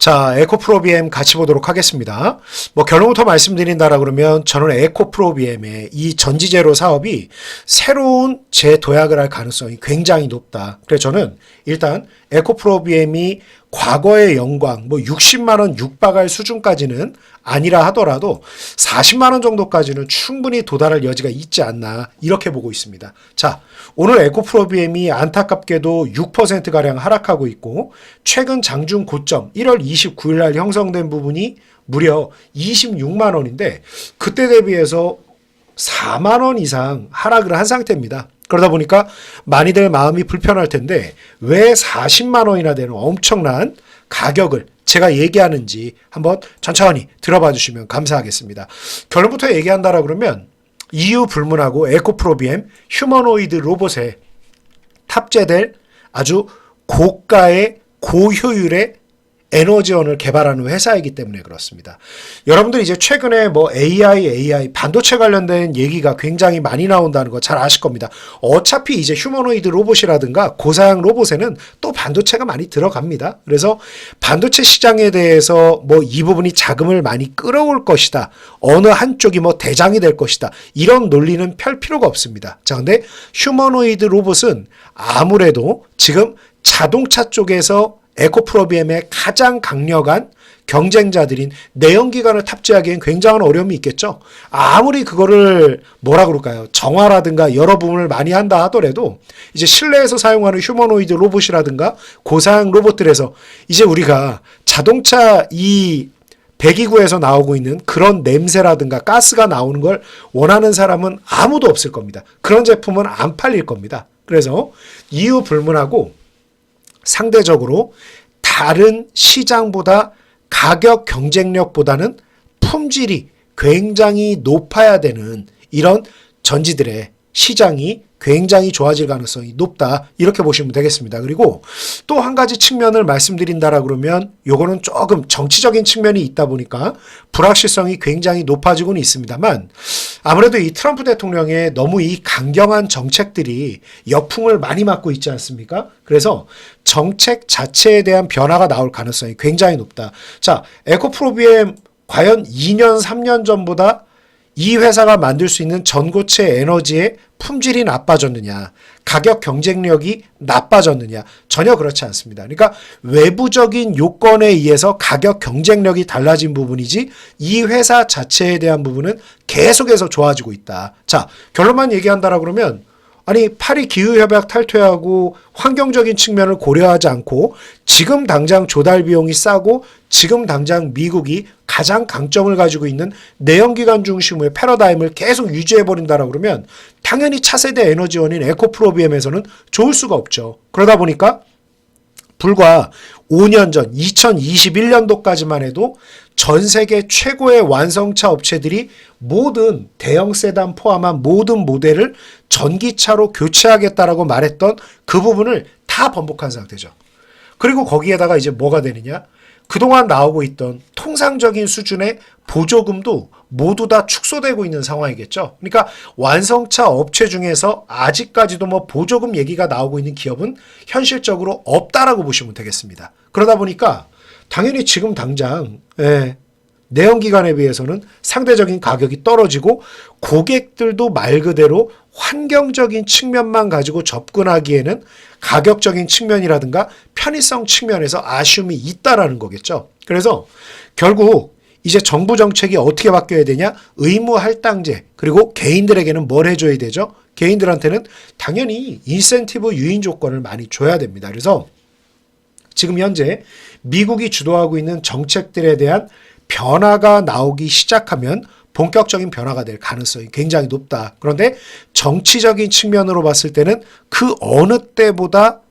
자, 에코프로비엠 같이 보도록 하겠습니다. 결론부터 말씀드린다라 그러면 저는 에코프로비엠의 이 전지제로 사업이 새로운 재도약을 할 가능성이 굉장히 높다. 그래서 저는 일단 에코프로비엠이 과거의 영광 60만 원 육박할 수준까지는 아니라 하더라도 40만 원 정도까지는 충분히 도달할 여지가 있지 않나 이렇게 보고 있습니다. 자, 오늘 에코프로비엠이 안타깝게도 6%가량 하락하고 있고 최근 장중 고점 1월 29일 날 형성된 부분이 무려 26만 원인데 그때 대비해서 4만 원 이상 하락을 한 상태입니다. 그러다 보니까 많이들 마음이 불편할 텐데 왜 40만 원이나 되는 엄청난 가격을 제가 얘기하는지 한번 천천히 들어봐 주시면 감사하겠습니다. 결론부터 얘기한다라 그러면 이유 불문하고 에코프로비엠 휴머노이드 로봇에 탑재될 아주 고가의 고효율의 에너지원을 개발하는 회사이기 때문에 그렇습니다. 여러분들 이제 최근에 AI 반도체 관련된 얘기가 굉장히 많이 나온다는 거 잘 아실 겁니다. 어차피 이제 휴머노이드 로봇이라든가 고사양 로봇에는 또 반도체가 많이 들어갑니다. 그래서 반도체 시장에 대해서 이 부분이 자금을 많이 끌어올 것이다. 어느 한쪽이 대장이 될 것이다. 이런 논리는 펼 필요가 없습니다. 자, 근데 휴머노이드 로봇은 아무래도 지금 자동차 쪽에서 에코프로비엠의 가장 강력한 경쟁자들인 내연기관을 탑재하기엔 굉장한 어려움이 있겠죠. 아무리 그거를 정화라든가 여러 부분을 많이 한다 하더라도 이제 실내에서 사용하는 휴머노이드 로봇이라든가 고사양 로봇들에서 이제 우리가 자동차 이 배기구에서 나오고 있는 그런 냄새라든가 가스가 나오는 걸 원하는 사람은 아무도 없을 겁니다. 그런 제품은 안 팔릴 겁니다. 그래서 이유 불문하고 상대적으로 다른 시장보다 가격 경쟁력보다는 품질이 굉장히 높아야 되는 이런 전지들의 시장이 굉장히 좋아질 가능성이 높다. 이렇게 보시면 되겠습니다. 그리고 또 한 가지 측면을 말씀드린다라 그러면 요거는 조금 정치적인 측면이 있다 보니까 불확실성이 굉장히 높아지고는 있습니다만 아무래도 이 트럼프 대통령의 너무 이 강경한 정책들이 역풍을 많이 맞고 있지 않습니까? 그래서 정책 자체에 대한 변화가 나올 가능성이 굉장히 높다. 자, 에코프로비엠 과연 2년, 3년 전보다 이 회사가 만들 수 있는 전고체 에너지의 품질이 나빠졌느냐, 가격 경쟁력이 나빠졌느냐, 전혀 그렇지 않습니다. 그러니까 외부적인 요건에 의해서 가격 경쟁력이 달라진 부분이지 이 회사 자체에 대한 부분은 계속해서 좋아지고 있다. 자, 결론만 얘기한다라 그러면 파리 기후협약 탈퇴하고 환경적인 측면을 고려하지 않고 지금 당장 조달 비용이 싸고 지금 당장 미국이 가장 강점을 가지고 있는 내연기관 중심의 패러다임을 계속 유지해버린다라고 그러면 당연히 차세대 에너지원인 에코프로비엠에서는 좋을 수가 없죠. 그러다 보니까 불과 5년 전 2021년도까지만 해도 전 세계 최고의 완성차 업체들이 모든 대형 세단 포함한 모든 모델을 전기차로 교체하겠다라고 말했던 그 부분을 다 번복한 상태죠. 그리고 거기에다가 이제 뭐가 되느냐? 그동안 나오고 있던 통상적인 수준의 보조금도 모두 다 축소되고 있는 상황이겠죠. 그러니까 완성차 업체 중에서 아직까지도 보조금 얘기가 나오고 있는 기업은 현실적으로 없다라고 보시면 되겠습니다. 그러다 보니까 당연히 지금 당장 내연기관에 비해서는 상대적인 가격이 떨어지고 고객들도 말 그대로 환경적인 측면만 가지고 접근하기에는 가격적인 측면이라든가 편의성 측면에서 아쉬움이 있다라는 거겠죠. 그래서 결국 이제 정부 정책이 어떻게 바뀌어야 되냐? 의무 할당제, 그리고 개인들에게는 뭘 해줘야 되죠? 개인들한테는 당연히 인센티브 유인 조건을 많이 줘야 됩니다. 그래서 지금 현재 미국이 주도하고 있는 정책들에 대한 변화가 나오기 시작하면 본격적인 변화가 될 가능성이 굉장히 높다. 그런데 정치적인 측면으로 봤을 때는 그 어느 때보다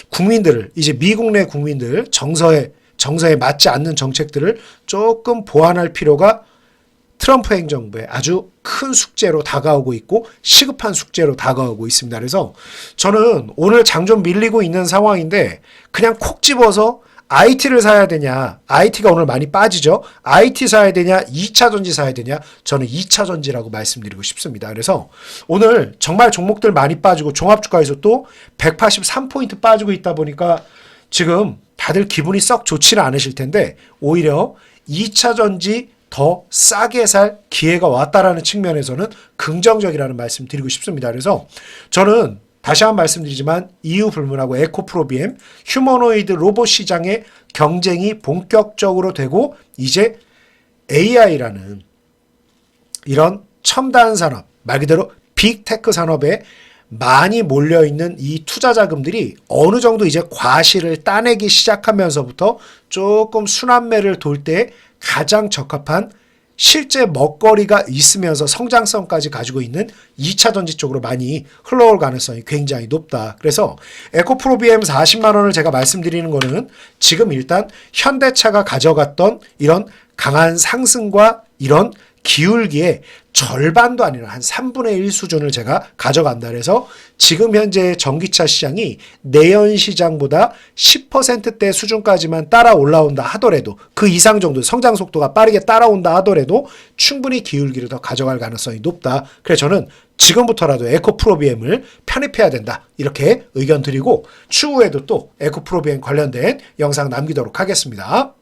국민들을, 이제 미국 내 국민들 정서에 맞지 않는 정책들을 조금 보완할 필요가 트럼프 행정부의 아주 큰 숙제로 다가오고 있고 시급한 숙제로 다가오고 있습니다. 그래서 저는 오늘 장 좀 밀리고 있는 상황인데 그냥 콕 집어서 IT를 사야 되냐, IT가 오늘 많이 빠지죠. IT 사야 되냐, 2차 전지 사야 되냐, 저는 2차 전지라고 말씀드리고 싶습니다. 그래서 오늘 정말 종목들 많이 빠지고 종합주가에서 또 183포인트 빠지고 있다 보니까 지금 다들 기분이 썩 좋지는 않으실 텐데 오히려 2차 전지 더 싸게 살 기회가 왔다라는 측면에서는 긍정적이라는 말씀 드리고 싶습니다. 그래서 저는 다시 한번 말씀드리지만 이유 불문하고 에코프로비엠 휴머노이드 로봇 시장의 경쟁이 본격적으로 되고 이제 AI라는 이런 첨단 산업, 말 그대로 빅테크 산업에 많이 몰려있는 이 투자 자금들이 어느 정도 이제 과실을 따내기 시작하면서부터 조금 순환매를 돌 때 가장 적합한 실제 먹거리가 있으면서 성장성까지 가지고 있는 2차 전지 쪽으로 많이 흘러올 가능성이 굉장히 높다. 그래서 에코프로비엠 40만 원을 제가 말씀드리는 거는 지금 일단 현대차가 가져갔던 이런 강한 상승과 이런 기울기에 절반도 아니라 한 3분의 1 수준을 제가 가져간다 그래서 지금 현재 전기차 시장이 내연 시장보다 10%대 수준까지만 따라 올라온다 하더라도 그 이상 정도 성장 속도가 빠르게 따라온다 하더라도 충분히 기울기를 더 가져갈 가능성이 높다. 그래서 저는 지금부터라도 에코프로비엠을 편입해야 된다. 이렇게 의견 드리고 추후에도 또 에코프로비엠 관련된 영상 남기도록 하겠습니다.